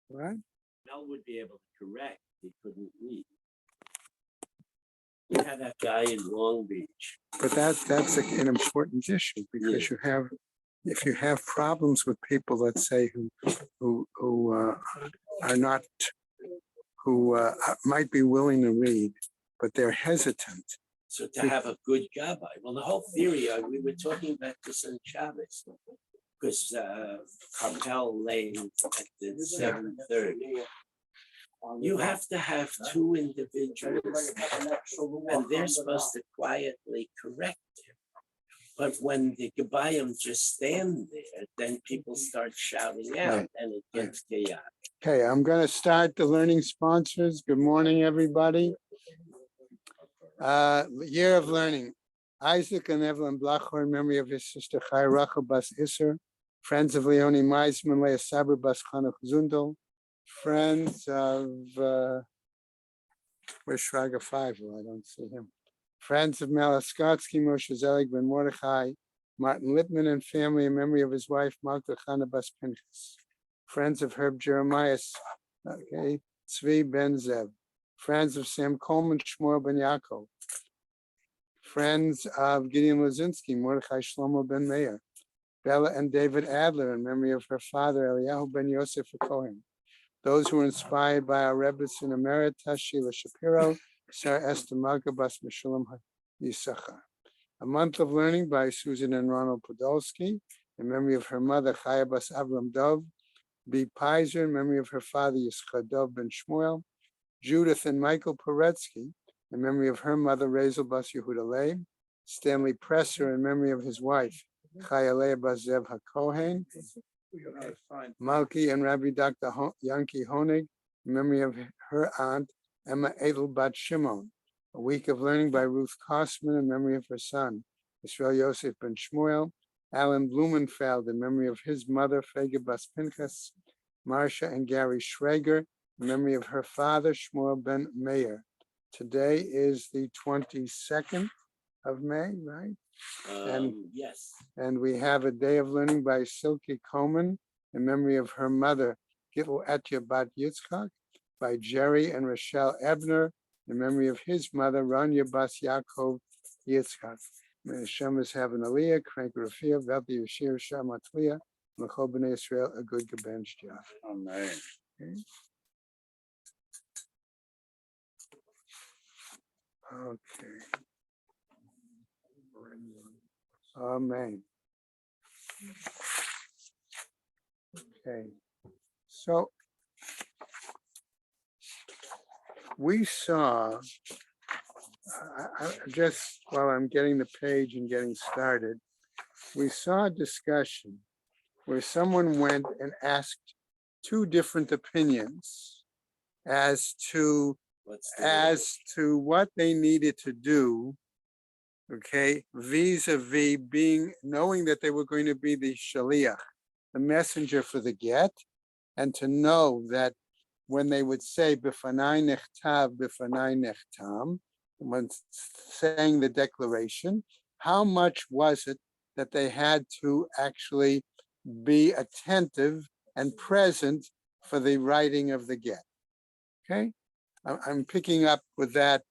Right? Mel would be able to correct. He couldn't read. We had that guy in Long Beach. But that's an important issue because if you have problems with people, let's say who are not who might be willing to read, but they're hesitant. So to have a good gabbai. Well, the whole theory, we were talking about this on Shabbos, because Carmel Lane at the 7:30. You have to have two individuals, and they're supposed to quietly correct him. But when the Gabbayim just stand there, then people start shouting out, and it gets chaotic. Okay, I'm going to start the learning sponsors. Good morning, everybody. Year of learning. Isaac and Evelyn Blachor in memory of his sister Chai Rachel Bas Isser, friends of Leonie Meisman, Leah Saber Bas Chanuk Zundel, friends of where's Shraga 5? Well, I don't see him. Friends of Malaskotsky, Moshe Zelig Ben Mordechai, Martin Lippman and family in memory of his wife Malka Chana Bas Pinchas. Friends of Herb Jeremiah, okay, Tzvi Ben Zev. Friends of Sam Coleman, Shmuel Ben Yaakov. Friends of Gideon Lozinski, Mordechai Shlomo Ben Meir. Bella and David Adler in memory of her father, Eliyahu Ben Yosef Cohen. Those who were inspired by our Rebbe's in Emeritus, Sheila Shapiro, Sarah Esther Malka Bas Meshulam Yisachar. A month of learning by Susan and Ronald Podolsky in memory of her mother, Chaya Bas Avram Dov. B. Pizer in memory of her father, Yitzchak Dov Ben Shmuel. Judith and Michael Poretsky in memory of her mother, Razel Bas Yehuda Leib. Stanley Presser in memory of his wife, Chaya Leah Bas Zev HaKohen. Malki and Rabbi Dr. Yanki Honig in memory of her aunt, Emma Edel Bat Shimon. A week of learning by Ruth Kosman in memory of her son, Israel Yosef Ben Shmuel. Alan Blumenfeld in memory of his mother, Fege Bas Pinchas. Marcia and Gary Schrager in memory of her father, Shmuel Ben Meir. Today is the 22nd of May, right? Yes. And we have a day of learning by Silke Coleman in memory of her mother, Gittel Etya Bat Yitzchak, by Jerry and Rochelle Ebner in memory of his mother, Rania Bas Yaakov Yitzchak. May Hashem is having Aliyah, Crank Rafia, Velti Yashir, Shamatliya, Mechol B'nai Israel, a good Gabench job. Amen. Okay. Amen. Okay. So we saw, just while I'm getting the page and getting started, we saw a discussion where someone went and asked two different opinions as to what they needed to do, okay, vis-a-vis knowing that they were going to be the shaliach, the messenger for the get, and to know that when they would say b'fanai nechtav, b'fanai nechtam, when saying the declaration, how much was it that they had to actually be attentive and present for the writing of the get? Okay, I'm picking up with that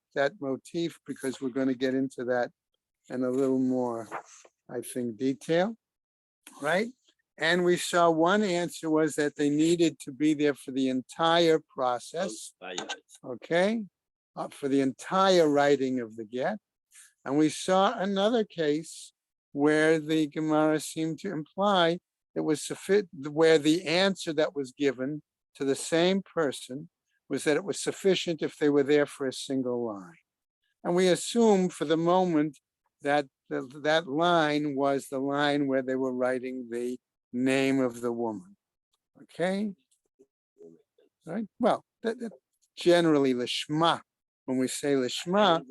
motif because we're going to get into that in a little more, I think, detail, right? And we saw one answer was that they needed to be there for the entire process, okay, for the entire writing of the get. And we saw another case where the Gemara seemed to imply it was sufficient, where the answer that was given to the same person was that it was sufficient if they were there for a single line. And we assume for the moment that that line was the line where they were writing the name of the woman. Okay? Right? Well, that generally lishma, when we say lishma,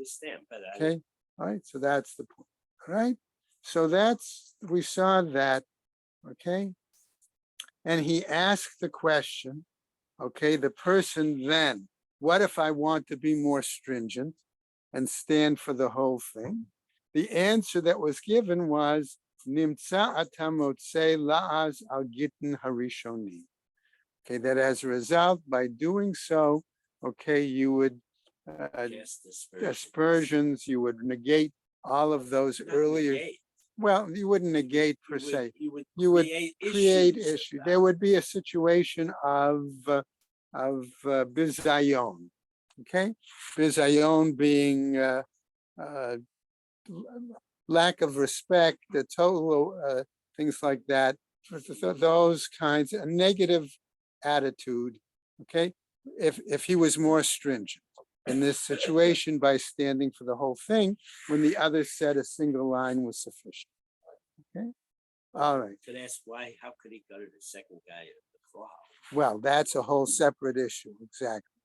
okay? All right, so that's the point. All right? So we saw that, okay? And he asked the question, okay, the person then, what if I want to be more stringent and stand for the whole thing? The answer that was given was, Nimtza atamotse la'az al gittin harishoni. Okay, that as a result, by doing so, okay, you would Cast dispersion. aspersions, you would negate all of those Not earlier. negate. Well, you wouldn't negate per You would- se. You would You would create issues issue. about There would be a situation of bizayon. Okay, bizayon being uh, lack of respect, the total things like that. Those kinds, a negative attitude. Okay, if he was more stringent in this situation by standing for the whole thing, when the other said a single line was sufficient. Okay, all right. Could ask why, how could he go to the second guy at the crowd? Well, that's a whole separate issue, exactly.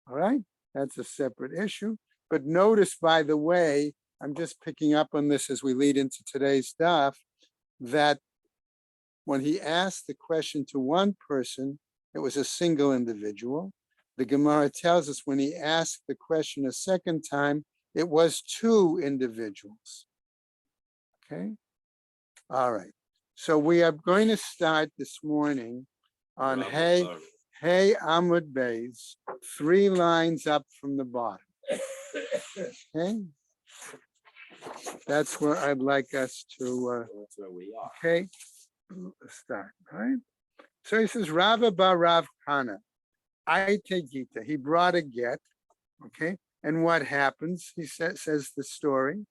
All right, that's a separate issue. But notice, by the way, I'm just picking up on this as we lead into today's stuff, that when he asked the question to one person, it was a single individual. The Gemara tells us when he asked the question a second time, it was two individuals. Okay, all right. So we are going to start this morning on Hey Amud Beis, 3 lines up from the bottom. Okay, that's where I'd like us to. That's where we are. Okay, start. All right. So he says, Rava bar Rav Kana, I take Gita. He brought a get. Okay, and what happens? He says the story.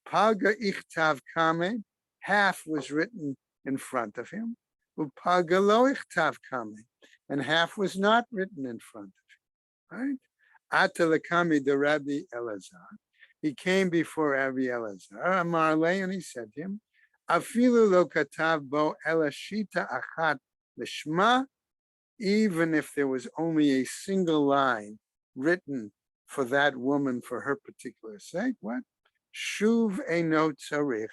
Paga ichtav kame, half was written in front of him. Upaga lo ichtav kame, and half was not written in front of him. Right? Atalakami de Rabbi Elazar. He came before Rabbi Elazar. Amarle, and he said to him, Afilu lo katav bo elashita achat lishma. Even if there was only a single line written for that woman for her particular sake, what? Shuv eino tzarich.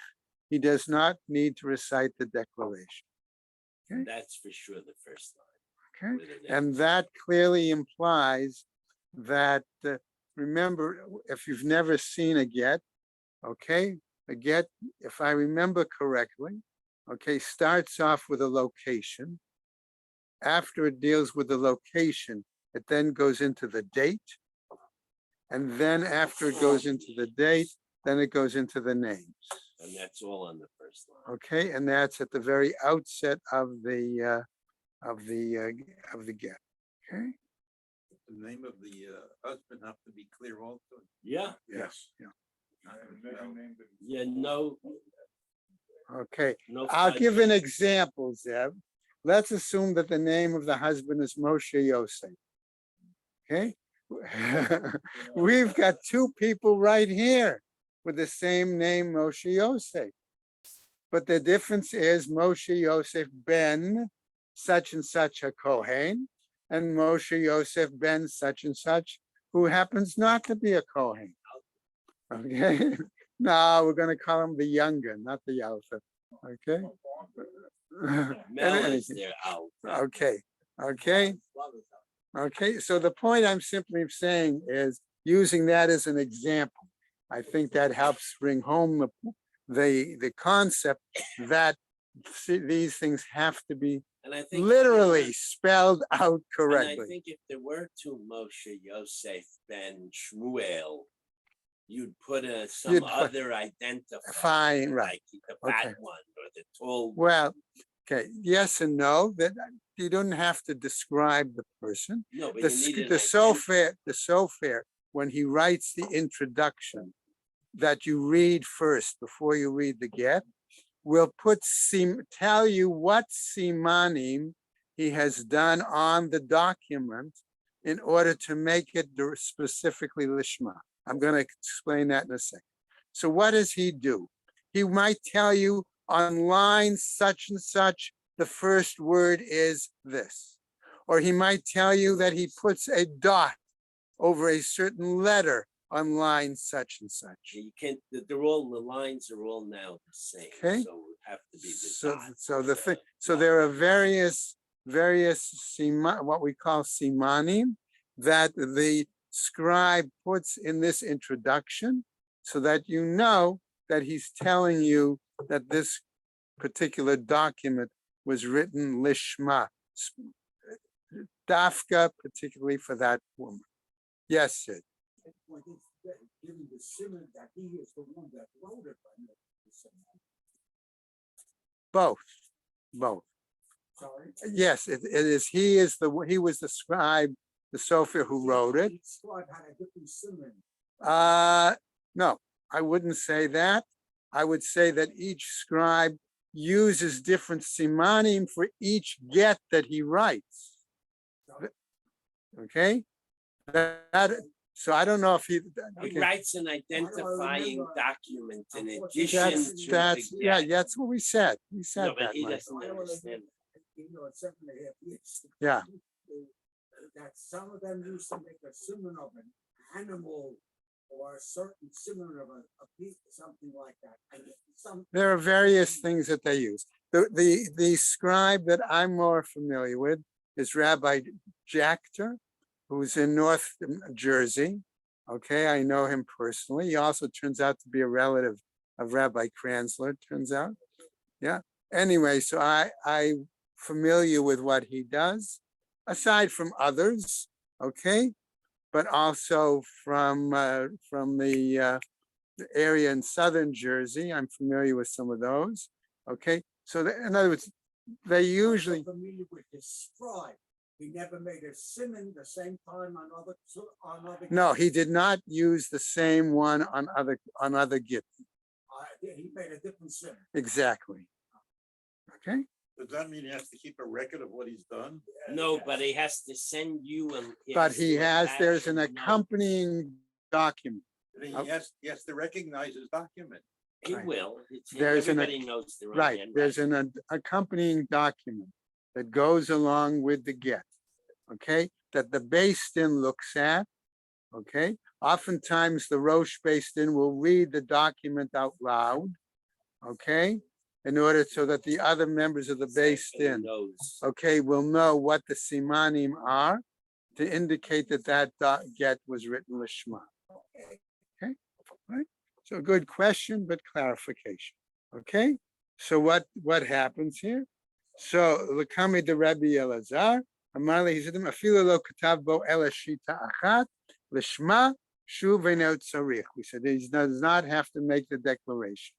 He does not need to recite the declaration. Okay? That's for sure the first line. Okay, and that clearly implies that, remember, if you've never seen a get, okay, a get, if I remember correctly, okay, starts off with a location. After it deals with the location, it then goes into the date. And then after it goes into the date, then it goes into the names. And that's all on the first line. Okay, and that's at the very outset of the get. Okay. The name of the husband have to be clear also. Yeah, Yes. Yeah. yeah, no, Okay. no. I'll give an fudge. example, Zeb. Let's assume that the name of the husband is Moshe Yosef. Okay. We've got 2 people right here with the same name, Moshe Yosef. But the difference is Moshe Yosef ben such and such a Kohen, and Moshe Yosef ben such and such, who happens not to be a Kohen. Okay. No, we're going to call him the younger, not the Alpha. Okay. Mel And is anything. there out. Okay. Okay. Okay. So the point I'm simply saying is using that as an example. I think that helps bring home the concept that these things have to be And I think literally spelled out And I correctly. think if there were 2 Moshe Yosef ben Shmuel, you'd put some You'd put- other identifier. Fine, right. Like the fat Okay. one or the tall one. Well, okay, yes and no, that you don't have to describe the person. No, but The, you need the Sofer, when he writes the introduction that you read first before you read the get, will tell you what simanim he has done on the document in order to make it specifically lishma. I'm going to explain that in a second. So what does he do? He might tell you on line such and such, the first word is this. Or he might tell you that he puts a dot over a certain letter on line such and such. You can't, they're all, the lines are all now the same. Okay. So it would have to be the So, dot. so the thing, so there are various what we call simanim that the scribe puts in this introduction so that you know that he's telling you that this particular document was written lishma, dafka, particularly for that woman. Yes, Sid. Given the simon that he is the one that wrote it. Both. Sorry. Yes, it is. He was the scribe, the Sophia who wrote it. Each scribe had a different simon. No, I wouldn't say that. I would say that each scribe uses different simanim for each get that he writes. Okay? So I don't know if he. He Okay. writes an identifying document in addition That's, to. that's, the yeah, get. that's what we said. We said No, but that, he Mike. doesn't understand. You know, it's 7.5 years. Yeah. That some of them used to make a simon of an animal or a certain simon of a piece, something like that. And some. There are various things that they use. The scribe that I'm more familiar with is Rabbi Jachter, who's in North Jersey. Okay, I know him personally. He also turns out to be a relative of Rabbi Kranzler, turns out. Yeah. Anyway, so I'm familiar with what he does, aside from others, okay, but also from the area in southern Jersey. I'm familiar with some of those. Okay, so in other words, they usually. I'm familiar with his scribe. He never made a simon the same time on other. No, he did not use the same one on other git. He made a different simon. Exactly. Okay. Does that mean he has to keep a record of what he's done? No, but he has to send you and. But he has. There's an attach a note. accompanying document. Then he has to recognize his document. He Right. will. There's an- Everybody knows their own Right. handwriting. There's an accompanying document that goes along with the get. Okay, that the Beis Din looks at. Okay, oftentimes the Rosh Beis Din will read the document out loud. Okay, in order so that the other members of the Beis Din, Knows. okay, will know what the simanim are to indicate that get was written lishma. Okay, right. So good question, but clarification. Okay, so what happens here? So Lakami the Rabbi Elazar. Amar he said, "Afilu lo katav bo ela shita achat lishma shuv ve'not tzarich." We said he does not have to make the declaration.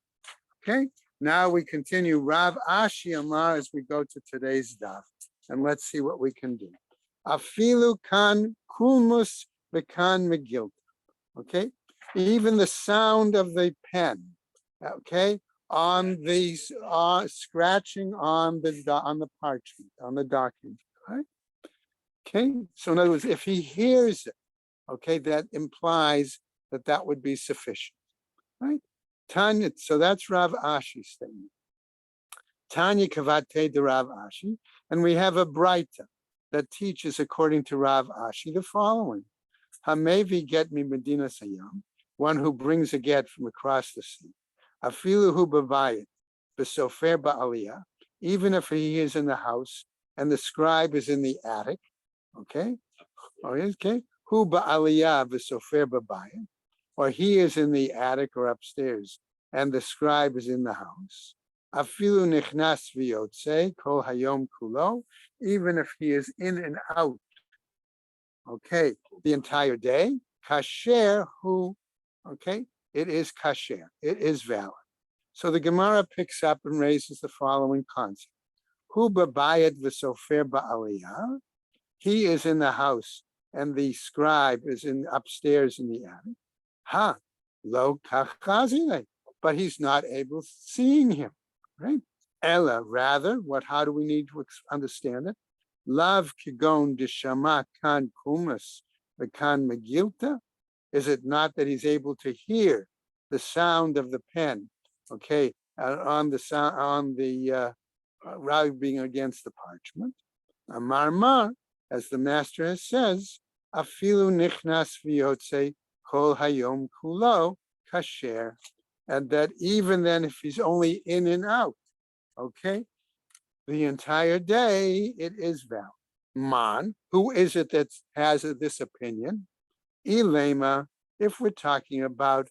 Okay. Now we continue. Rav Ashi Amar as we go to today's daf, and let's see what we can do. Afilu kan kulmus v'kan megilta. Okay. Even the sound of the pen. Okay. On these scratching on the parchment on the document. Right? Okay, so in other words, if he hears it, okay, that implies that would be sufficient, right? Tanya, so that's Rav Ashi's statement. Tanya Kavate de Rav Ashi, and we have a Braita that teaches according to Rav Ashi the following: Hamevi get mi Medina Sayam, one who brings a get from across the sea. Afilu hu bavayit, besofer ba'aliyah, even if he is in the house and the scribe is in the attic. Okay. Okay. Hu ba'aliyah v'sofer b'bayit, or he is in the attic or upstairs, and the scribe is in the house. Afilu nichnas v'yotze kol hayom kulo, even if he is in and out. Okay, the entire day. Kasher hu. Okay, it is kasher. It is valid. So the Gemara picks up and raises the following concept: Hu b'bayit v'sofer ba'aliyah. He is in the house and the scribe is upstairs in the attic. Ha, lo kachazile, but he's not able seeing him, right? Ella, rather, how do we need to understand it? Lav kigon deshama kan kumas v'kan megilta. Is it not that he's able to hear the sound of the pen? Okay, on the sound on the writing against the parchment. Amar. As the master says, afilu nichnas v'yotze kol hayom kulo kasher, and that even then, if he's only in and out, okay, the entire day, it is valid. Man, who is it that has this opinion? Ilema, if we're talking about,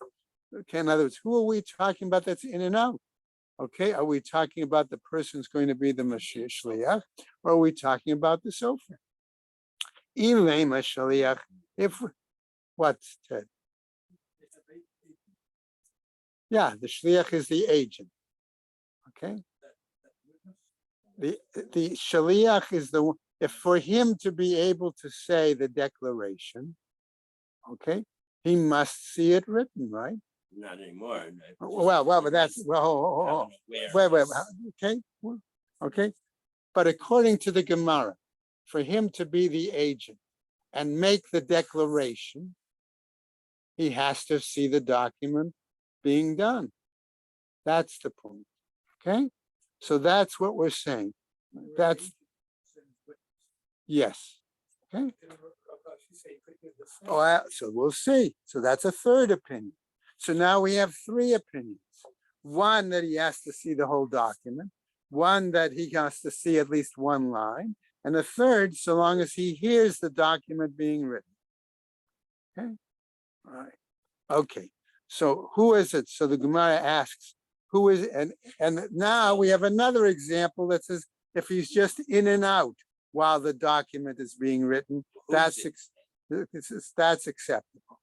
okay, in other words, who are we talking about that's in and out? Okay, are we talking about the person who's going to be the Mashiach Shliach, or are we talking about the Sofer? Ilema shaliach. If what's Ted? Yeah, the shliach is the agent. Okay. The shaliach is the if for him to be able to say the declaration, okay, he must see it written, right? Not anymore. Well, but that's wait, okay, okay. But according to the Gemara, for him to be the agent and make the declaration, he has to see the document being done. That's the point. Okay, so that's what we're saying. That's yes. Okay. Oh, so we'll see. So that's a third opinion. So now we have three opinions. One that he has to see the whole document, one that he has to see at least one line, and a third, so long as he hears the document being written. Okay. All right. Okay. So who is it? So the Gemara asks, who is it? And now we have another example that says if he's just in and out while the document is being written, that's acceptable.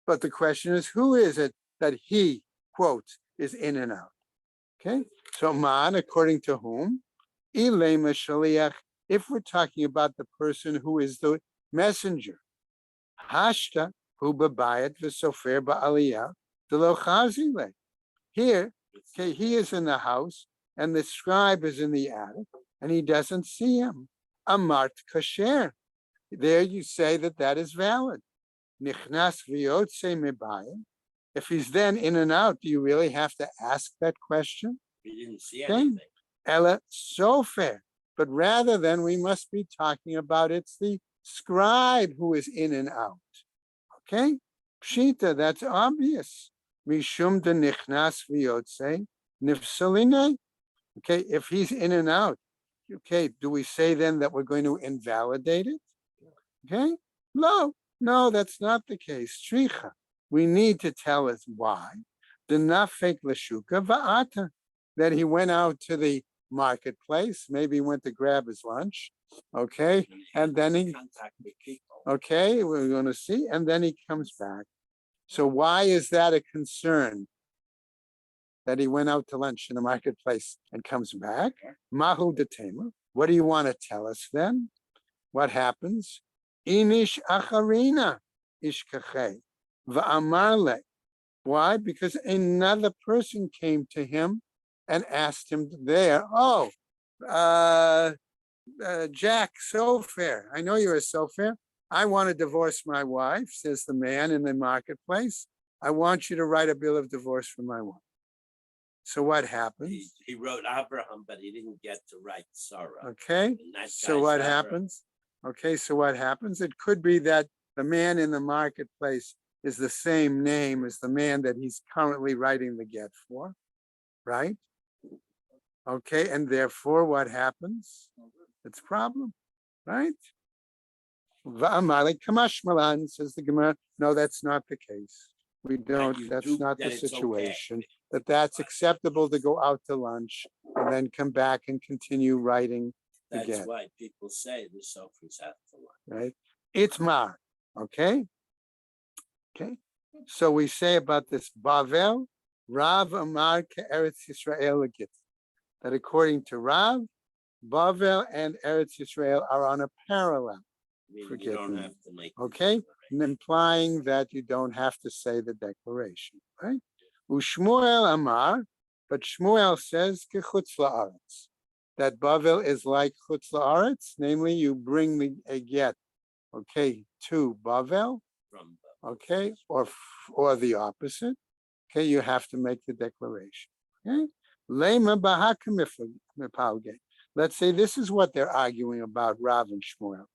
But the question is, who is it that he quotes is in and out? Okay, so man, according to whom? Ilema shaliach, if we're talking about the person who is the messenger. Hashta hu babayat v'sofer ba'aliyah d'lo chazile. Here, okay, he is in the house and the scribe is in the attic and he doesn't see him. Amart kasher. There you say that is valid. Nichnas v'yotze mebayim. If he's then in and out, do you really have to ask that question? We didn't see Okay. anything. Ella sofer. But rather than we must be talking about it's the scribe who is in and out. Okay? Pshita, that's obvious. Mishum de nichnas v'yotze nifsaline. Okay, if he's in and out, okay, do we say then that we're going to invalidate it? Okay? No, that's not the case. Shricha. We need to tell us why. The nafek l'shuka va'ata. That he went out to the marketplace, maybe he went to grab his lunch. Okay, and then he Contact with people. okay, we're going to see, and then he comes back. So why is that a concern? That he went out to lunch in the marketplace and comes back? Mahu detema. What do you want to tell us then? What happens? Inish acharina ishkachay va'amarle. Why? Because another person came to him and asked him there, Jack Sofair, I know you're a Sofair. I want to divorce my wife, says the man in the marketplace. I want you to write a bill of divorce for my wife. So what happens? He wrote Abraham, but he didn't get to write Sarah. Okay, And that so guy's what Abraham. happens? Okay, so what happens? It could be that the man in the marketplace is the same name as the man that he's currently writing the get for, right? Okay, and therefore what happens? It's a problem, right? Va'amalik kamashmalan, says the Gemara. No, that's not the case. We don't, you that's do- not that the it's okay. situation. That's acceptable to go out to lunch and then come back and continue writing That's again. why people say the Sophie's out for one. Right? It's mar, okay? Okay, so we say about this Bavel, Rav Amar Eretz Yisrael Agit, that according to Rav, Bavel and Eretz Yisrael are on a parallel, Meaning Forgive you don't me. have to make. the okay? declaration. Implying that you don't have to say the declaration, right? Ushmuel Amar, but Shmuel says Kechutz la'aretz, that Bavel is like Chutz la'aretz, namely you bring a get, okay, to Bavel, From okay, or the opposite, okay, you have to make the declaration, okay? Lema bahakimipalge. Let's say this is what they're arguing about, Rav and Shmuel.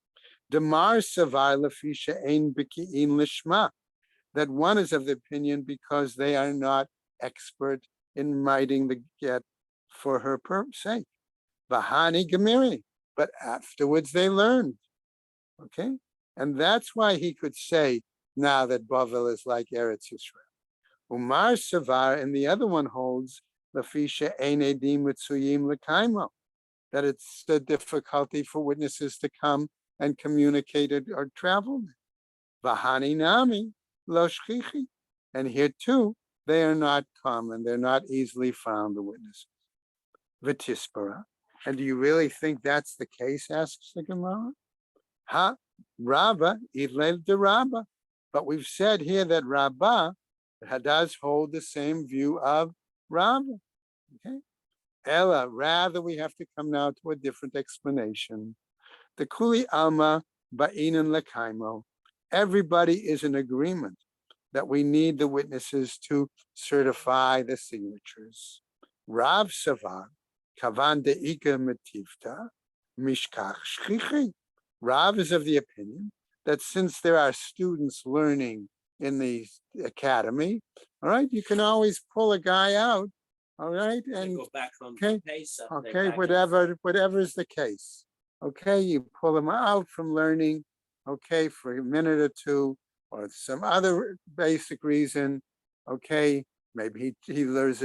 Demar savar lafisha ein biki'in lishma. That one is of the opinion because they are not expert in writing the get for her sake. Bahani gemiri, but afterwards they learned, okay? And that's why he could say now that Bavel is like Eretz Yisrael. Umar Savar, and the other one holds Lafisha Ein Edim Mitzuyim Lekaimo, that it's the difficulty for witnesses to come and communicated or traveled. Vahani nami lo shchichi. And here too, they are not common. They're not easily found, the witnesses. Vitispara. And do you really think that's the case, asks the Gemara? Ha, Rabba, Ilel de Rabba. But we've said here that Rabba does hold the same view of Rabba. Okay? Ella, rather we have to come now to a different explanation. The Kuli Alma Ba'inan Lekaimo. Everybody is in agreement that we need the witnesses to certify the signatures. Rav Savar, Kavan De'ika Metivta, Mishkach Shchichi. Rav is of the opinion that since there are students learning in the academy, all right, you can always pull a guy out, all right, They and go back from okay, Pesach, they okay, back whatever is the case. Okay, you pull him out from learning, okay, for a minute or two, or some other basic reason, okay, maybe he learns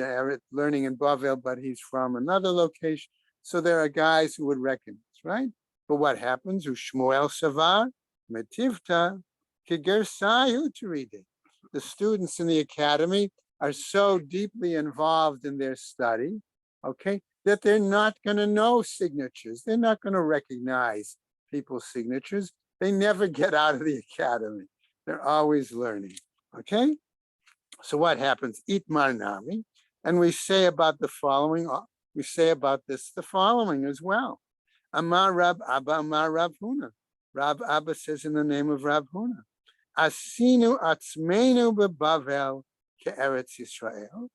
learning in Bavel, but he's from another location. So there are guys who would recognize, right? But what happens? Ushmuel Savar, Metivta, Kigersai Uteride. The students in the academy are so deeply involved in their study, okay, that they're not going to know signatures. They're not going to recognize people's signatures. They never get out of the academy. They're always learning, okay? So what happens? Itmar Nami, and we say about the following, we say about this the following as well. Amar Rab Abba, Amar Rab Huna. Rab Abba says in the name of Rab Huna, Asinu atzmeinu bebavel ke'eretz Yisrael.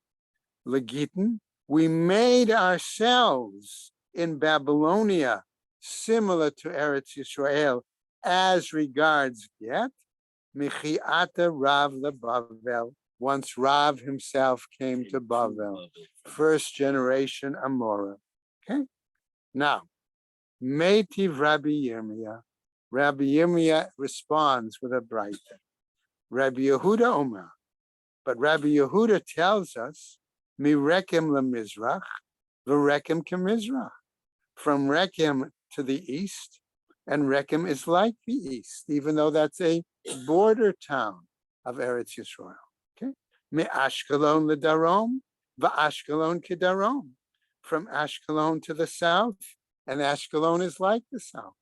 Legitin, we made ourselves in Babylonia similar to Eretz Yisrael as regards get. Michiata Rav leBavel. Once Rav himself came to Bavel, first generation Amora. Okay, now Meitiv Rabbi Yirmiyah. Rabbi Yirmiyah responds with a bright thing. Rabbi Yehuda Omer. But Rabbi Yehuda tells us, Mirekem lemizrach, v'rekem kemizrach. From Rekem to the east, and Rekem is like the east, even though that's a border town of Eretz Yisrael. Okay, Me Ashkelon ledarom, v'Ashkelon kedarom. From Ashkelon to the south, and Ashkelon is like the south.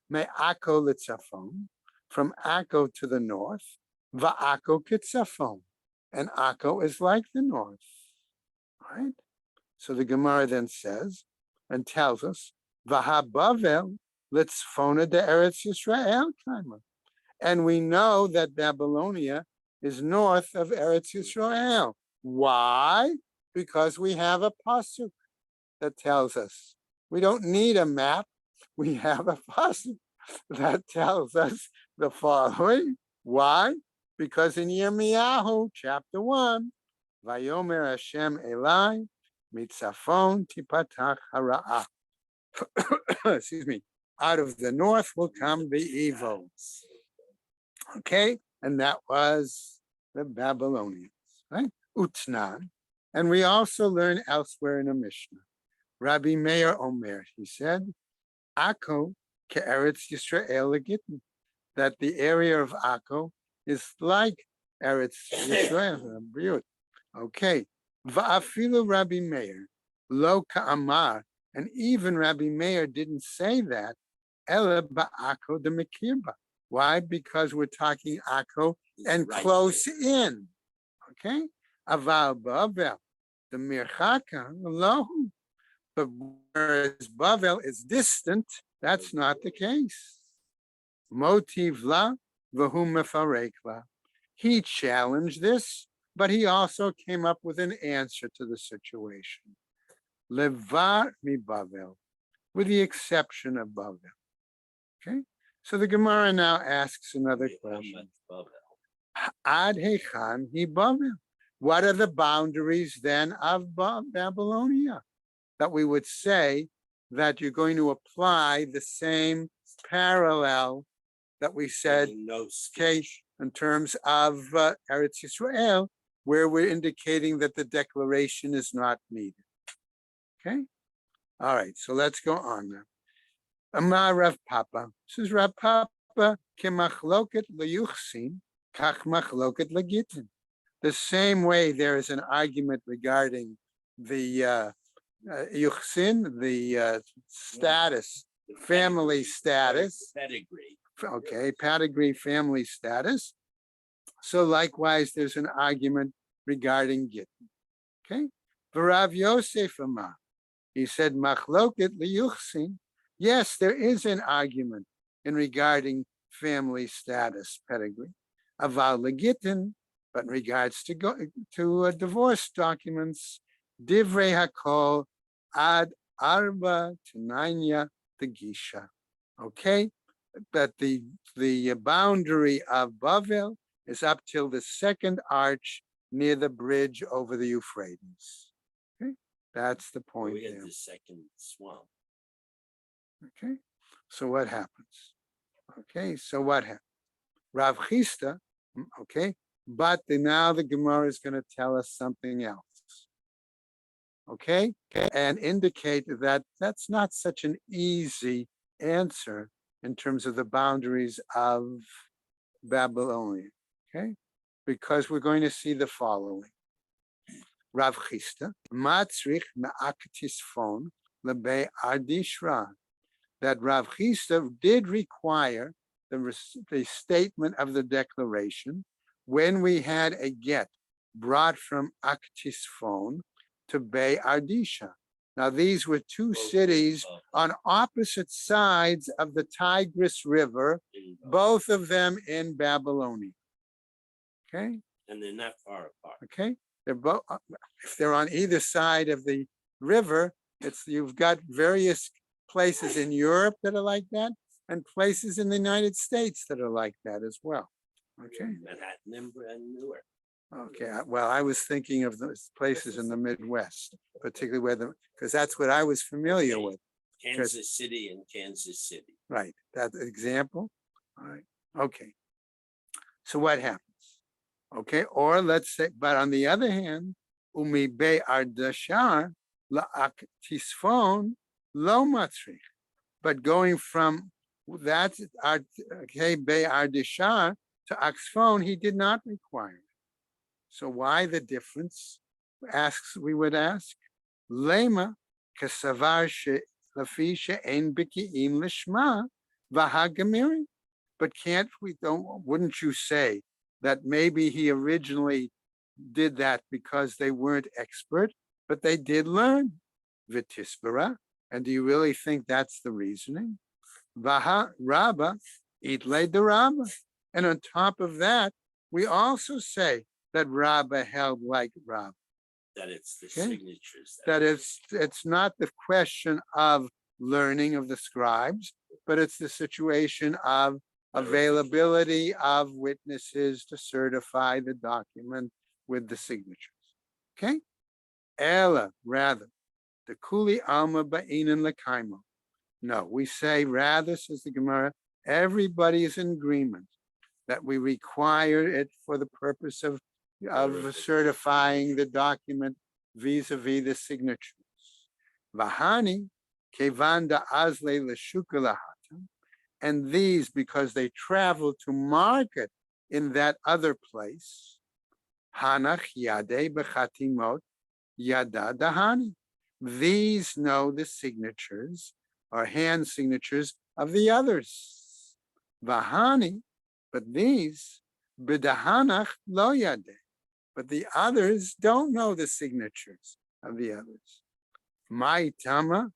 Me Akko letzafon, from Akko to the north, va'Akko ketzafon, and Akko is like the north. All right. So the Gemara then says and tells us, Vahabavel litzfona de Eretz Yisrael Kaima. And we know that Babylonia is north of Eretz Yisrael. Why? Because we have a pasuk that tells us. We don't need a map. We have a pasuk that tells us the following. Why? Because in Yirmiyahu, chapter 1, Vayomer Hashem Elai, Mitzafon Tipatach Hara'ah. Excuse me. Out of the north will come the evil. Okay, and that was the Babylonians, right? Utnan. And we also learn elsewhere in the Mishnah. Rabbi Meir Omer, he said, Akko ke'eretz Yisrael legitn, that the area of Akko is like Eretz Yisrael. Okay. Va'afilu Rabbi Meir, lo ka'amar, and even Rabbi Meir didn't say that, ela ba'akko de mekirba. Why? Because we're talking Akko and right close there. in. Okay? Aval Bavel, the mirchaka, alohu. But whereas Bavel is distant, that's not the case. Motiv la, v'hu mefarek la. He challenged this, but he also came up with an answer to the situation. Levar mi Bavel, with the exception of Bavel. Okay, so the Gemara now asks another question. Ad hechan hi Bavel. What are the boundaries then of Babylonia? That we would say that you're going to apply the same parallel that we said, okay, in terms of Eretz Yisrael, where we're indicating that the declaration is not needed. Okay? All right, so let's go on now. Amar Rav Papa. Says Rav Papa, kemachloket leyuchsin, kach machloket legitin. The same way there is an argument regarding the yuchsin, the status, The family pedigree, status. Pedigree. Okay, pedigree, family status. So likewise, there's an argument regarding gittin. Okay, V'Rav Yosef Amar. He said, machloket liyuchsin. Yes, there is an argument in regarding family status, pedigree. Aval legitin, but in regards to divorce documents, divrei hakol ad arba tenanya tegisha. Okay, but the boundary of Bavel is up till the second arch near the bridge over the Euphrates. Okay, that's the point We there. had the second swamp. Okay, so what happens? Okay, so what happens? Rav Chisda, okay, but now the Gemara is going to tell us something else. Okay, and indicate that that's not such an easy answer in terms of the boundaries of Babylonia. Okay, because we're going to see the following. Rav Chisda, matzrich me'akatis phone lebe ardishra, that Rav Chisda did require the statement of the declaration when we had a get brought from Aktis phone to Bay Ardisha. Now, these were two cities on opposite sides of the Tigris River, both of them in Babylonia. Okay, And they're not far apart. okay, they're both. If they're on either side of the river, you've got various places in Europe that are like that, and places in the United States that are like that as well. Okay. Manhattan and Newark. Okay. Well, I was thinking of those places in the Midwest, particularly because that's what I was familiar with. Kansas City and Kansas City. Right. That example. All right. Okay. So what happens? Okay. Or let's say, but on the other hand, umi be ardashar la'ak tisfon lo matrich. But going from that okay, be ardashar to Axphone, he did not require it. So why the difference? We would ask. Lema kasavar lafi she'en biki'im lishma v'hagamirim. But wouldn't you say that maybe he originally did that because they weren't expert, but they did learn vitisbara? And do you really think that's the reasoning? Vaha Rabba, Itle de Rabba. And on top of that, we also say that Rabba held like Rabba. That it's the Okay. signatures. That it's not the question of learning of the scribes, but it's the situation of availability of witnesses to certify the document with the signatures. Okay? Ella, rather, the Kuli Alma Ba'inan Lekaimo. No, we say rather, says the Gemara, everybody is in agreement that we require it for the purpose of certifying the document vis-a-vis the signatures. Vahani, Kevanda Azle Leshukalahata, and these, because they travel to market in that other place, Hanach Yade Bechatimot Yada Dahani. These know the signatures or hand signatures of the others. Vahani, but these, Bidahanach Lo Yade. But the others don't know the signatures of the others. My Tama,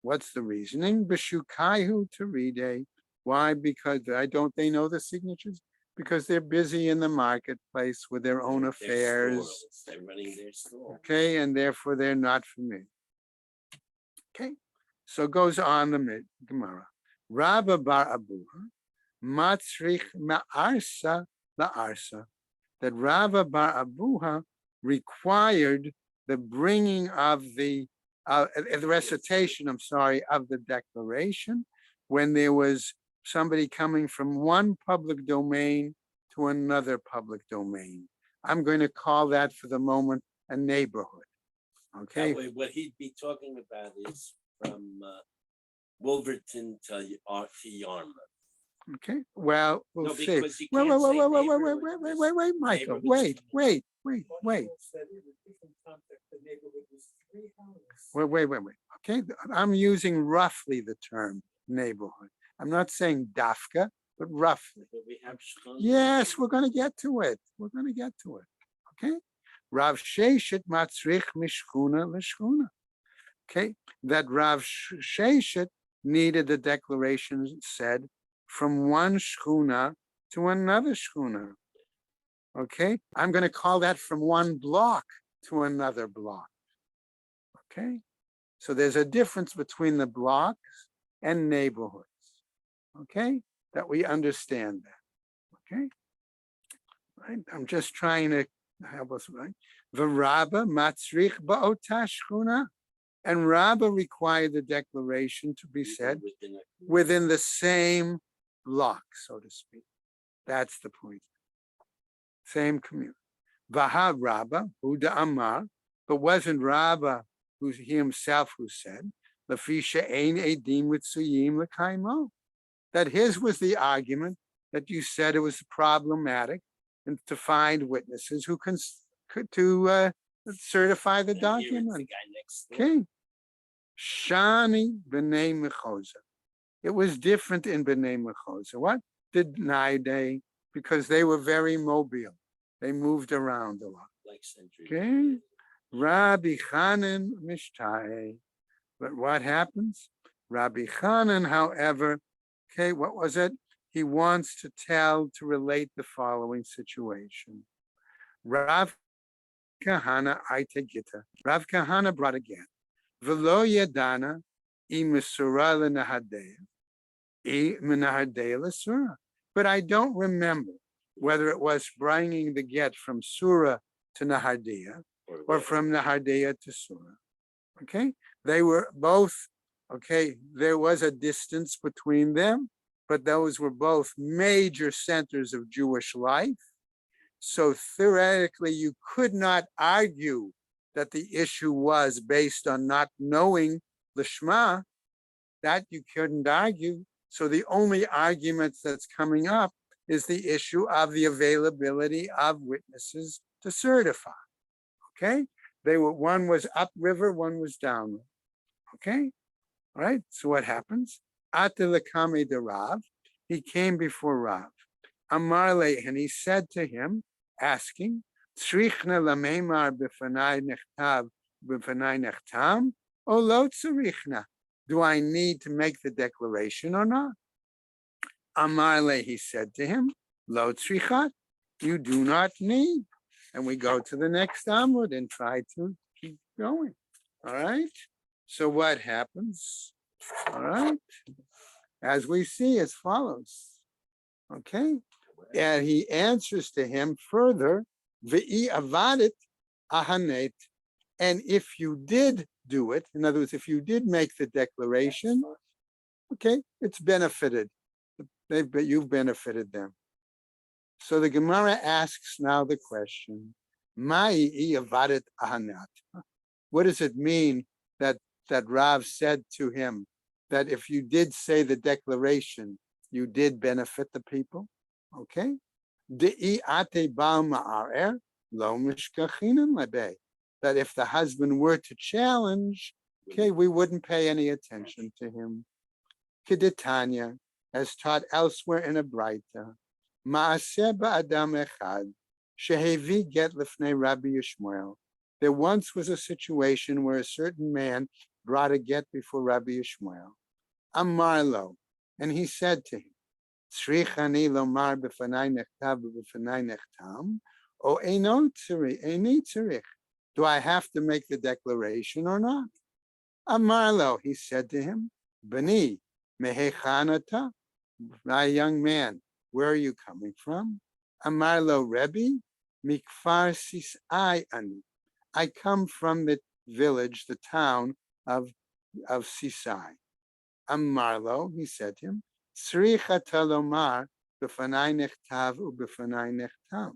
what's the reasoning? Bishukaihu Teride. Why? Because don't they know the signatures? Because they're busy in the marketplace with their own affairs. They're running their store. Okay, and therefore they're not familiar. Okay, so goes on the Gemara. Rabba bar Abuha, matzrich ma'arsa la'arsa. That Rabba bar Abuha required the bringing of the recitation, of the declaration when there was somebody coming from one public domain to another public domain. I'm going to call that for the moment a neighborhood. Okay. What he'd be talking about is from Wolverton to Yarmouth. Okay, well, we'll No, see. because you Wait, can't wait, say wait, wait, wait, neighborhood wait, wait, was- wait, wait, Michael, neighborhood's- wait. Wait. Okay, I'm using roughly the term neighborhood. I'm not saying dafka, but roughly. But we have shchona. Yes, we're gonna get to it. Okay? Rav Sheshet matzrich mishchuna l'shchuna. Okay, that Rav Sheshet needed the declaration said from one shchuna to another shchuna. Okay, I'm gonna call that from one block to another block. Okay, so there's a difference between the blocks and neighborhoods. Okay, that we understand that. Okay, right? I'm just trying to help us, right? V'Rabba matzrich ba'ota shchuna, and Rabbah required the declaration to be said Within a- within the same block, so to speak. That's the point. Same community. Vaha Rabbah, Huda Amar, but wasn't Rabbah he himself who said, Lafisha ein edim mitzuyim l'kaimo, that his was the argument that you said it was problematic and to find witnesses who could certify the and here it's document. the guy next door. Okay. Shani b'nei mechoza. It was different in b'nei mechoza. What did they? Because they were very mobile. They moved around a lot. Like century. Okay. Rabbi Chanan mishtai. But what happens? Rabbi Chanan, however, okay, what was it? He wants to relate the following situation. Rav Kahana Aita Gita. Rav Kahana brought again. V'lo yadana imisura lenahadeya, menahadeya l'sura. But I don't remember whether it was bringing the get from Surah to Nahadeya or from Nahadeya to Surah. Okay, they were both, okay, there was a distance between them, but those were both major centers of Jewish life. So theoretically, you could not argue that the issue was based on not knowing the Shema. That you couldn't argue. So the only argument that's coming up is the issue of the availability of witnesses to certify. Okay, one was upriver, one was downriver. Okay, all right. So what happens? Atelekame de Rav, he came before Rav. Amarle, and he said to him, asking, Tzrichna lamemar b'fanai nechtav b'fanai nechtam, o lo tzrichna. Do I need to make the declaration or not? Amarle, he said to him, Lo tzrichat, you do not need. And we go to the next Amud and try to keep going. All right. So what happens? All right. As we see as follows. Okay. And he answers to him further, V'i avadit ahanet. And if you did do it, in other words, if you did make the declaration, okay, it's benefited. You've benefited them. So the Gemara asks now the question, Ma'i avadet ahanat. What does it mean that Rav said to him that if you did say the declaration, you did benefit the people? Okay. De'i ate bal ma'arer lo mishkachinan lebe. That if the husband were to challenge, okay, we wouldn't pay any attention to him. Kedetanya, as taught elsewhere in a Braita, Maaseh ba'adam echad, shehevi get lifnei Rabbi Yishmael. There once was a situation where a certain man brought a get before Rabbi Yishmael. Amarlo, and he said to him, Tzrichani lomar b'fanai nechtav b'fanai nechtam, o eino tzrich. Do I have to make the declaration or not? Amarlo, he said to him, Bani, mehechanata, my young man, where are you coming from? Amarlo, Rebbe, mikfar sisai ani. I come from the village, the town of Sisai. Amarlo, he said to him, Tzricha talomar b'fanai nechtav u'b'fanai nechtam.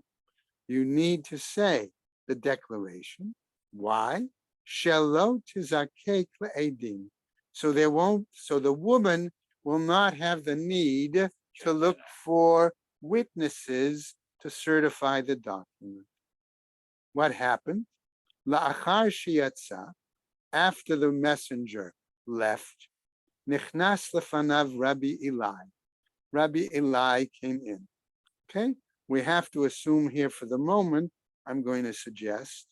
You need to say the declaration. Why? Shelo tizakek le'edim, So there won't, so the woman will not have the need to look for witnesses to certify the document. What happened? La'achar sheyatsa, after the messenger left, nichnas lefanav Rabbi Eli. Rabbi Eli came in. Okay, we have to assume here for the moment, I'm going to suggest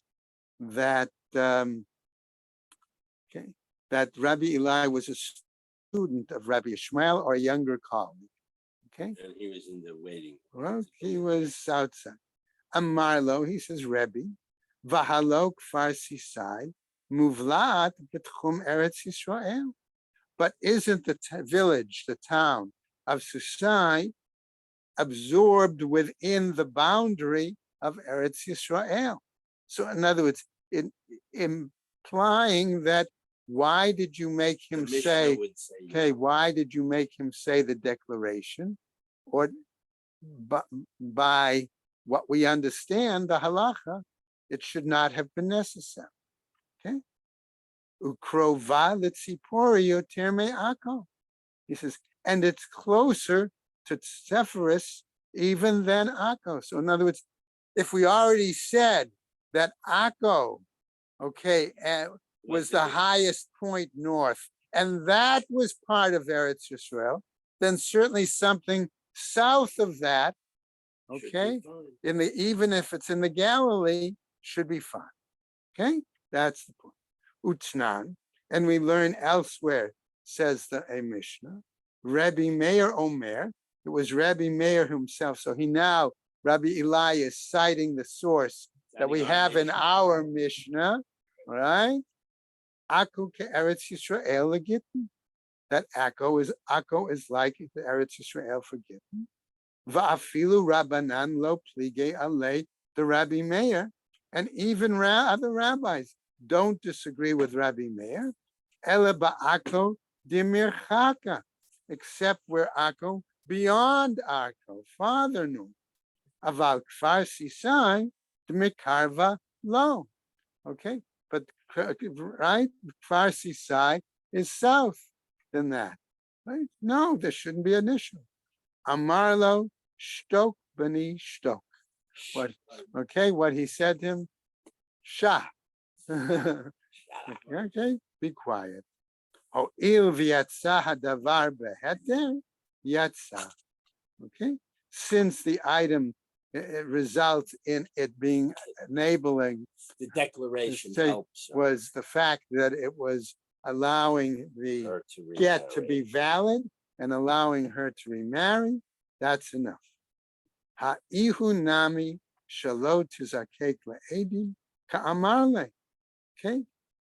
that okay, that Rabbi Eli was a student of Rabbi Ishmael or a younger colleague. Okay, And he was in the waiting. well, he was outside. Amarlo, he says, Rebbe, Vahalok Farsisai, Muvlat Betchum Eretz Yisrael. But isn't the village, the town of Susai, absorbed within the boundary of Eretz Yisrael? So, in other words, implying that why did you make The him Mishnah say, would say, okay, why did you make him say the declaration? Or by what we understand, the halacha, it should not have been necessary. Okay. Ukrova litziporio terme ako. He says, and it's closer to Sepphoris even than Akko. So in other words, if we already said that Akko, okay, was the highest point north, and that was part of Eretz Yisrael, then certainly something south of that, should be okay, fine. even if it's in the Galilee, should be fine. Okay, that's the point. Utnan, and we learn elsewhere, says the a Mishnah, Rabbi Meir Omer, it was Rabbi Meir himself. So he now, Rabbi Eli is citing the source that we have in our Mishnah, all right? Akko ke Eretz Yisrael legitn. That Akko is like the Eretz Yisrael for Gittin. Va'afilu Rabbanan lo plige alei, the Rabbi Meir, and even other rabbis don't disagree with Rabbi Meir. Ele ba'akko dimirchaka, except where Akko, beyond Akko, farther north. Aval kfar sisai demikarva lo. Okay, but right, kfar sisai is south than that. Right? No, there shouldn't be an issue. Amarlo shtok bani shtok. What? Okay, what he said to him, Shah. Okay, be quiet. Ho'il v'yatsa hadavar beheter yatsa. Okay, since the item it results in it being enabling, The declaration Say helps was the fact that it was allowing the her to get to be remarry. valid and allowing her to remarry. That's enough. Ha'ihu nami shalot tizakek le'edim ka'amarle. Okay,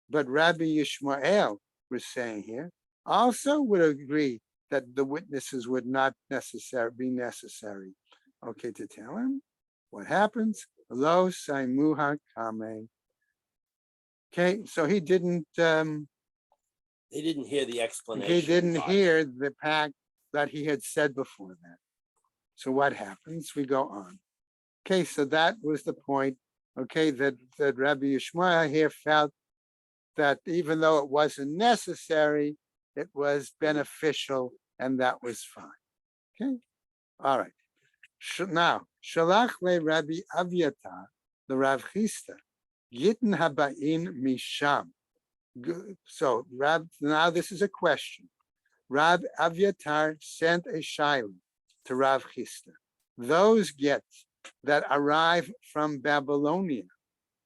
but Rabbi Yishmael was saying here also would agree that the witnesses would not be necessary. Okay, to tell him what happens. Lo saimuha kame. Okay, so he didn't. They didn't hear the explanation. He didn't part. hear the pact that he had said before that. So what happens? We go on. Okay, so that was the point. Okay, that Rabbi Yishmael here felt that even though it wasn't necessary, it was beneficial, and that was fine. Okay, all right. Now, Shalach le Rabbi Aviatar, the Rav Chisda, Gittin Habain Misham. So, now this is a question. Rav Aviatar sent a shayla to Rav Chisda. Those gets that arrive from Babylonia,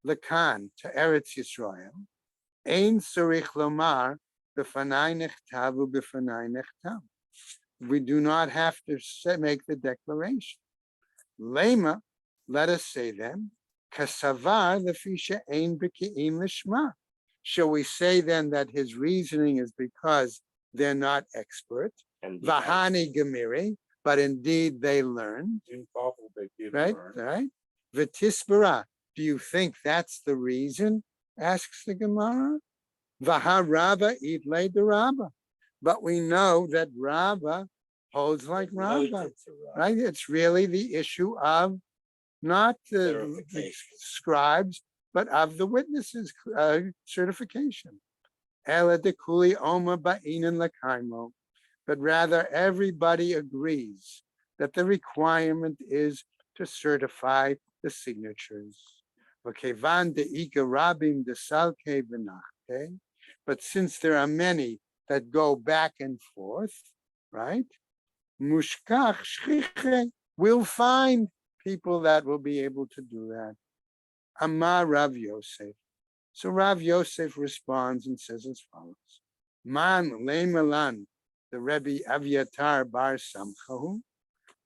Lakan, to Eretz Yisrael, Ein Sarich Lomar, B'fanai Nechtav B'fanai Nechtav. We do not have to make the declaration. Lema, let us say then, Kasavar Lefisha Ein B'ki'in Lishma. Shall we say then that his reasoning is because they're not expert? And Vahani Gemiri, but indeed they learned. Right, right. V'tisbara, do you think that's the reason? Asks the Gemara. Vaha Rabba idle the Rabba. But we know that Rabba holds like Rabba, right? It's really the issue of not the Verification. scribes, but of the witnesses' certification. ela dekuli oma ba'inin lakaimo, but rather everybody agrees that the requirement is to certify the signatures. V'kevan de'ika rabim desalke v'nachte, but since there are many that go back and forth, right? Mushkach shchiche, we'll find people that will be able to do that. Amar Rav Yosef. So Rav Yosef responds and says as follows: Man lemelan, the Rebbe Aviatar Bar Samchahu.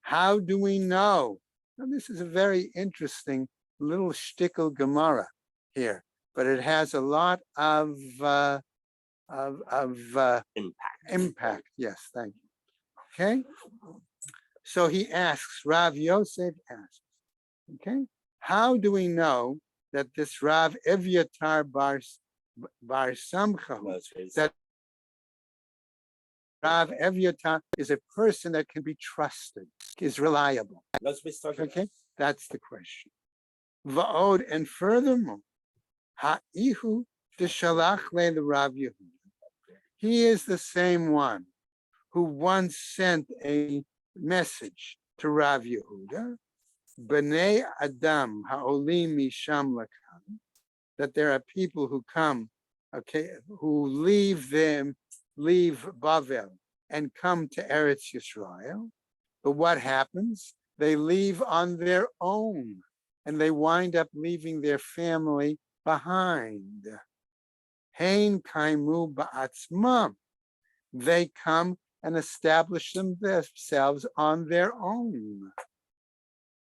How do we know? Now, this is a very interesting little shtickle Gemara here, but it has a lot of impact. Yes, thank you. Okay, so he asks. Rav Yosef asks. Okay, how do we know that this Rav Eviatar Bar Samchahu, that Rav Eviatar is a person that can be trusted, is reliable? Okay, that's the question. Va'od, and furthermore, ha'ihu deshalach le Rav Yehuda. He is the same one who once sent a message to Rav Yehuda, B'nei Adam ha'olim misham lakam, that there are people who come, okay, who leave Bavel and come to Eretz Yisrael. But what happens? They leave on their own, and they wind up leaving their family behind. Hein kaimu ba'atzmam. They come and establish themselves on their own.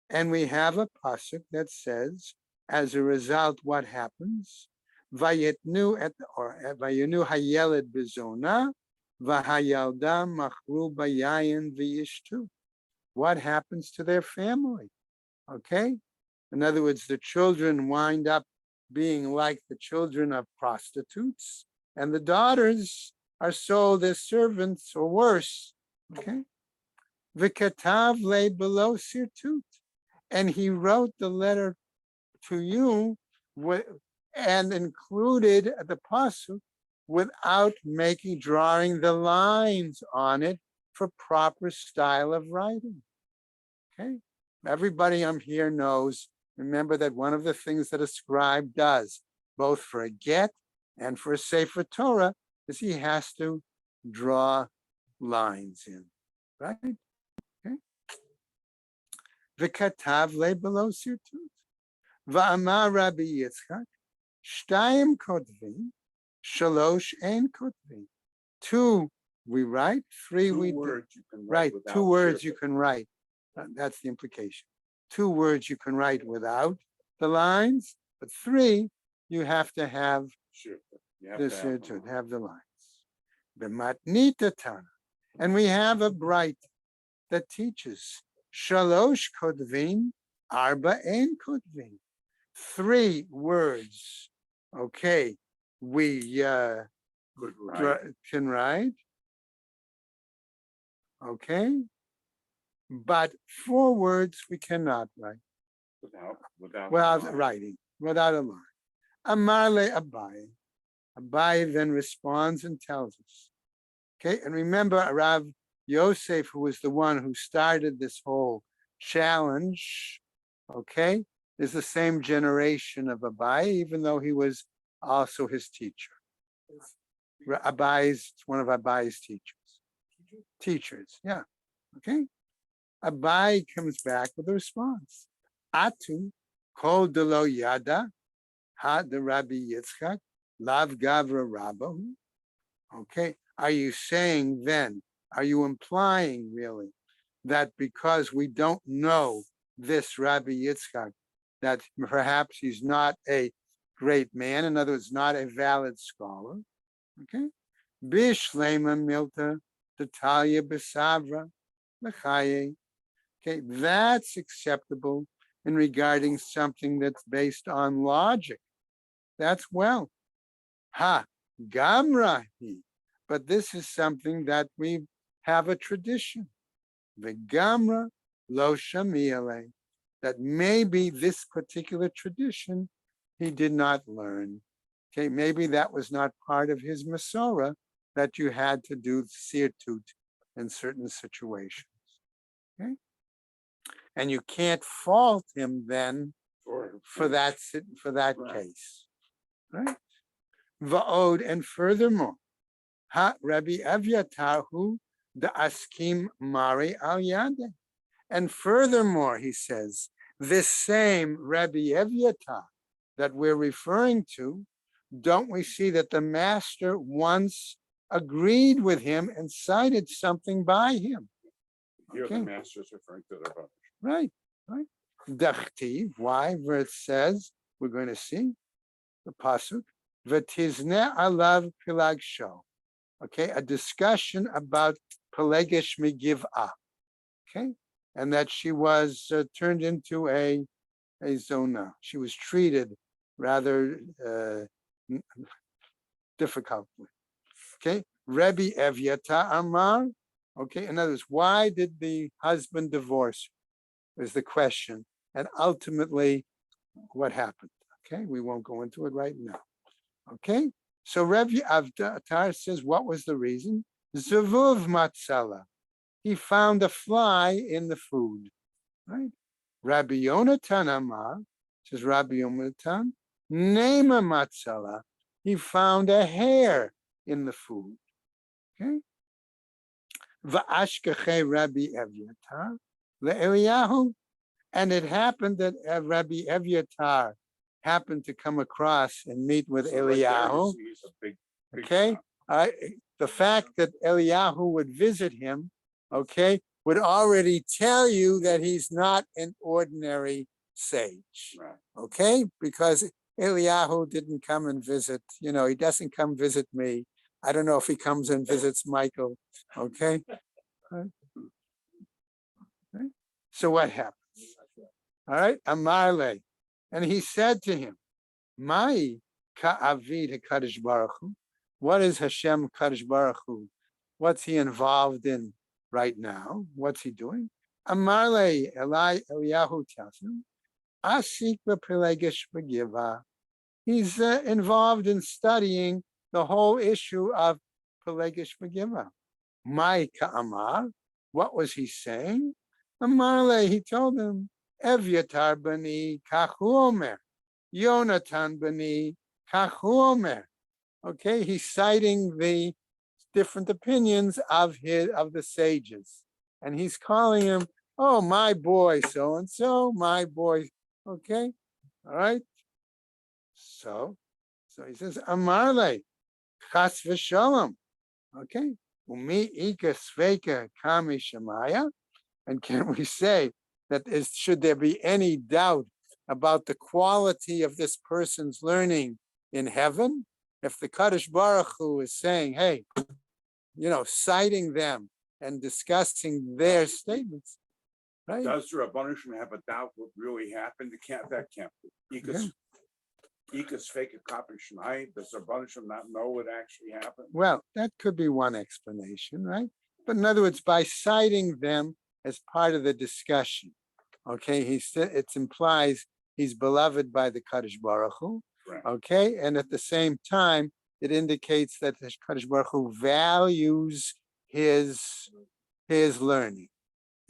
And we have a pasuk that says, as a result, what happens? Vayetnu vayenu hayeled bezona, vahayalda machru bayayin v'yishtu. What happens to their family? Okay? In other words, the children wind up being like the children of prostitutes, and the daughters are sold as servants or worse. Okay? V'katav le below sirtut. And he wrote the letter to you and included the pasuk without drawing the lines on it for proper style of writing. Okay, everybody here knows. Remember that one of the things that a scribe does, both for a get and for a Sefer Torah, is he has to draw lines in, right? V'katav le below sirtut. Va'amar Rabbi Yitzchak, shtayim kotvim, shalosh ein kotvim. Two we write, three we write. 2 words you can write. That's the implication. 2 words you can write without the lines, but 3 you have to have the sirtut, have the lines. B'matnita Tana, and we have a bright that teaches Shalosh kodvin, arba ein kodvin. 3 words, okay, we can write, okay, but 4 words we cannot write without writing, without a line. Amar le Abai. Abai then responds and tells us. Okay, and remember Rav Yosef, who was the one who started this whole challenge, okay, is the same generation of Abai, even though he was also his teacher. Abai's one of Abai's teachers, yeah, okay. Abai comes back with a response. Atu kol delo yada ha de Rabbi Yitzchak lav gavra rabbahu. Okay, are you saying then? Are you implying really that because we don't know this Rabbi Yitzchak, that perhaps he's not a great man, in other words, not a valid scholar? Okay, bishlema milta tatalia besavra lechaye. Okay, that's acceptable in regarding something that's based on logic. That's well. Ha, gamrahi. But this is something that we have a tradition. The gamra lo shamiale. That maybe this particular tradition he did not learn. Okay, maybe that was not part of his Masorah that you had to do sirtut in certain situations. Okay, and you can't fault him then for that Right. case, right? Va'od, and furthermore, ha Rabbi Aviatar hu the askim mari al yade. And furthermore, he says, this same Rabbi Eviatar that we're referring to, don't we see that the master once agreed with him and cited something by him? Here Okay. the master is referring to the Rabban. Right, right. Dachtiv, why? Where it says, we're going to see the pasuk, v'tizne alav pilag sho. Okay, a discussion about Pelegish Megivah. Okay, and that she was turned into a zona. She was treated rather difficultly. Okay, Rebbe Evyata Amar. Okay, in other words, why did the husband divorce? Is the question, and ultimately, what happened? Okay, we won't go into it right now. Okay, so Rebbe Avtar says, what was the reason? Zavuv matzala. He found a fly in the food, right? Rabbi Yonatan Amar, says Rabbi Yonatan, Nema Matzala, he found a hair in the food. Okay. Va'ashkache Rabbi Evyatar, Eliyahu, and it happened that Rabbi Evyatar happened to come across and meet with So right there you Eliyahu. see it's a big Okay, shot. the fact that Eliyahu would visit him, okay, would already tell you that he's not an ordinary sage, Right. okay? Because Eliyahu didn't come and visit, he doesn't come visit me. I don't know if he comes and visits Michael, okay? Right. So what happens? All right, Amarle, and he said to him, Mai ka'avid HaKadosh Baruch Hu. What is Hashem Kadosh Baruch Hu? What's he involved in right now? What's he doing? Amarle Eliyahu tells him, Asik b'Pelegish b'Giva. He's involved in studying the whole issue of Pelegish b'Giva. Mai ka'amar. What was he saying? Amarle, he told him, Evyatar bani kachu omer. Yonatan bani kachu omer. Okay, he's citing the different opinions of the sages, and he's calling him, oh, my boy, so and so, my boy. Okay, all right. So he says, Amarle, chas v'shalom. Okay, umi ika sveka kami shamaya. And can we say that should there be any doubt about the quality of this person's learning in heaven? If the Kadosh Baruch Hu is saying, hey, citing them and discussing their statements, right? Does the Rabban have a doubt what really happened? That can't be. Ikas fake a copy Shmai. Does the Rabban not know what actually happened? Well, that could be one explanation, right? But in other words, by citing them as part of the discussion, okay, it implies he's beloved by the Kadosh Baruch Hu, Right. okay, and at the same time, it indicates that the Kadosh Baruch Hu values his learning.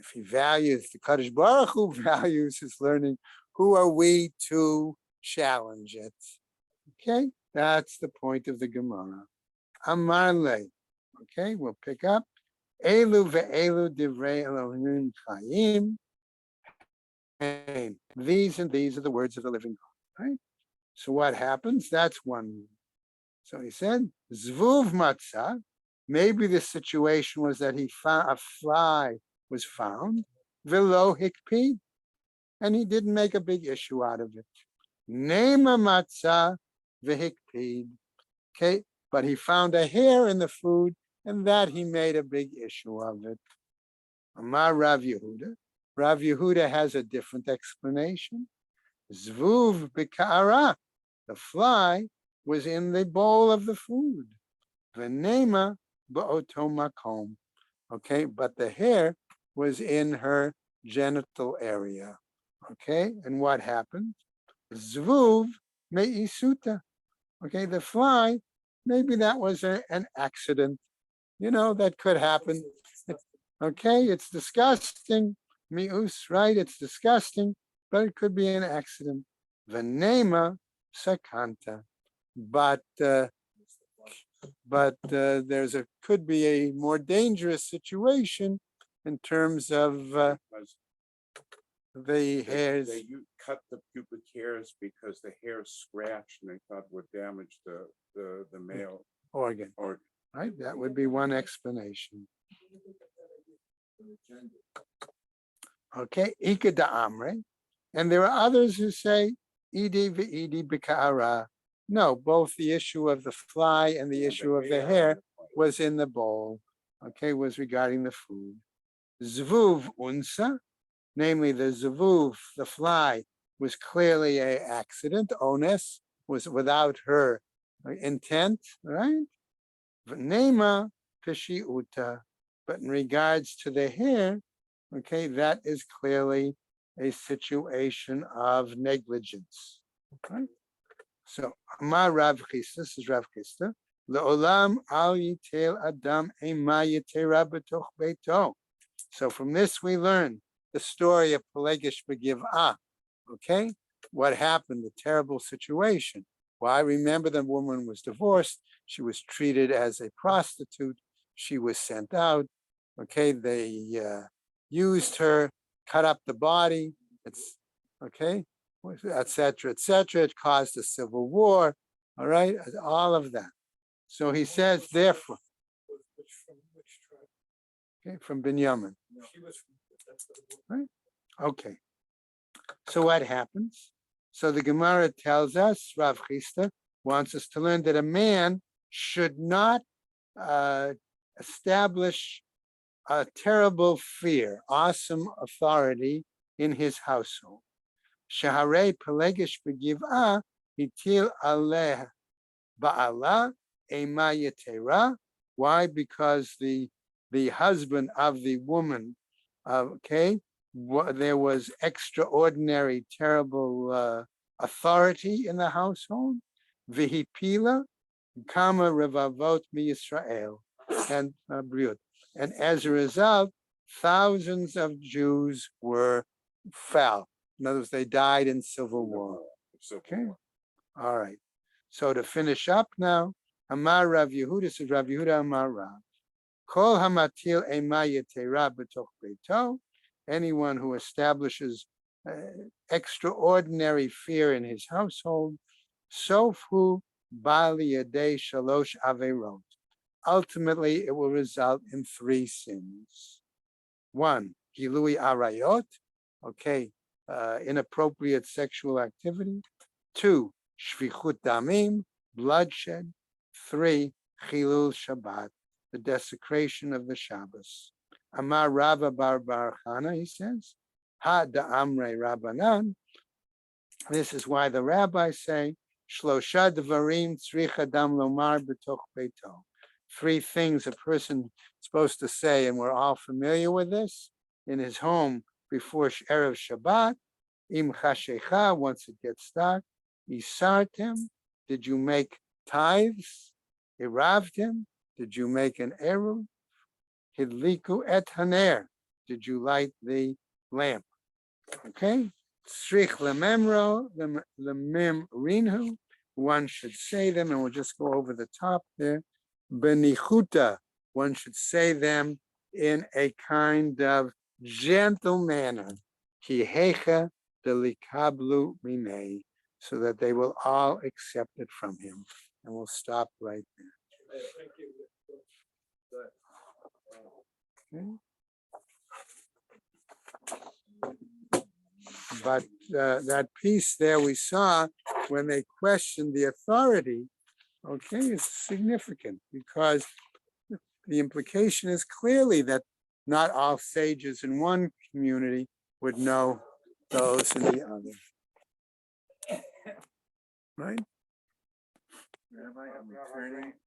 If he values, the Kadosh Baruch Hu values his learning, who are we to challenge it? Okay, that's the point of the Gemara. Amarle, okay, we'll pick up. Elu ve'elu divrei Elohim chayim. And these are the words of the living God, right? So what happens? That's one. So he said, Zvuv matzah. Maybe the situation was that he found a fly was found, velo hikpid, and he didn't make a big issue out of it. Nema matzah vehikpid. Okay, but he found a hair in the food, and that he made a big issue of it. Amar Rav Yehuda. Rav Yehuda has a different explanation. Zvuv b'ka'ara. The fly was in the bowl of the food. V'nema ba'oto makom. Okay, but the hair was in her genital area. Okay, and what happened? Zvuv me'isuta. Okay, the fly, maybe that was an accident. That could happen. Okay, it's disgusting. Mius, right? It's disgusting, but it could be an accident. Venema sakanta. But there's could be a more dangerous situation in terms of Because the hairs. They cut the pubic hairs because the hairs scratched and they thought would damage the male Organ, organ. right? That would be one explanation. Okay, Ika da Amre. And there are others who say, Idi v'idi b'ka'ara. No, both the issue of the fly and the issue of the hair was in the bowl. Okay, was regarding the food. Zvuv unsa, namely the zvuv, the fly, was clearly an accident. Ones was without her intent, right? Nema pishi uta. But in regards to the hair, okay, that is clearly a situation of negligence. Okay? So, Amar Rav Chisda, this is Rav Chisda, Le'olam al yitel adam ema yitera b'toch beito. So from this we learn the story of Pelegish Begiv'ah. Okay, what happened? The terrible situation. Well, I remember the woman was divorced. She was treated as a prostitute. She was sent out. Okay, they used her, cut up the body. It's okay, etc., etc. It caused a civil war. All right, all of that. So he says, therefore, okay, from Binyamin. Right? Okay. So what happens? So the Gemara tells us, Rav Chisda wants us to learn that a man should not establish a terrible fear, awesome authority in his household. Shaharei Pelegish Begiv'ah hitil aleh ba'ala ema yetera. Why? Because the husband of the woman, okay, there was extraordinary, terrible authority in the household. Vihipila kama revavot mi Yisrael and Briut. And as a result, thousands of Jews fell. In other words, they died in civil war. Okay, all right. So to finish up now, Amar Rav Yehuda, says Rav Yehuda Amar Rav. Kol hamatil ema yetera b'toch beito. Anyone who establishes extraordinary fear in his household, sofu bali yadei shalosh averot. Ultimately, it will result in 3 sins. 1, gilui arayot, okay, inappropriate sexual activity. 2, shvichut damim, bloodshed. 3, chilul Shabbat, the desecration of the Shabbos. Amar Rava bar Chana, he says, Ha da amre Rabbanan. This is why the rabbis say, Shlosha dvarim tzrich adam lomar b'toch beito. 3 things a person is supposed to say, and we're all familiar with this, in his home before Erev Shabbat. Im chashecha, once it gets dark. Isartem, did you make tithes? Iravtim, did you make an eruv? Hidliku et haner, did you light the lamp? Okay. Srich lememro, lemem rinhu. One should say them, and we'll just go over the top there. Benichuta, one should say them in a kind of gentle manner. Ki hecha delikablu mimei, so that they will all accept it from him. And we'll stop right there. Okay. But that piece there we saw when they questioned the authority, okay, is significant because the implication is clearly that not all sages in one community would know those in the other. Right? Rabbi, I'm returning.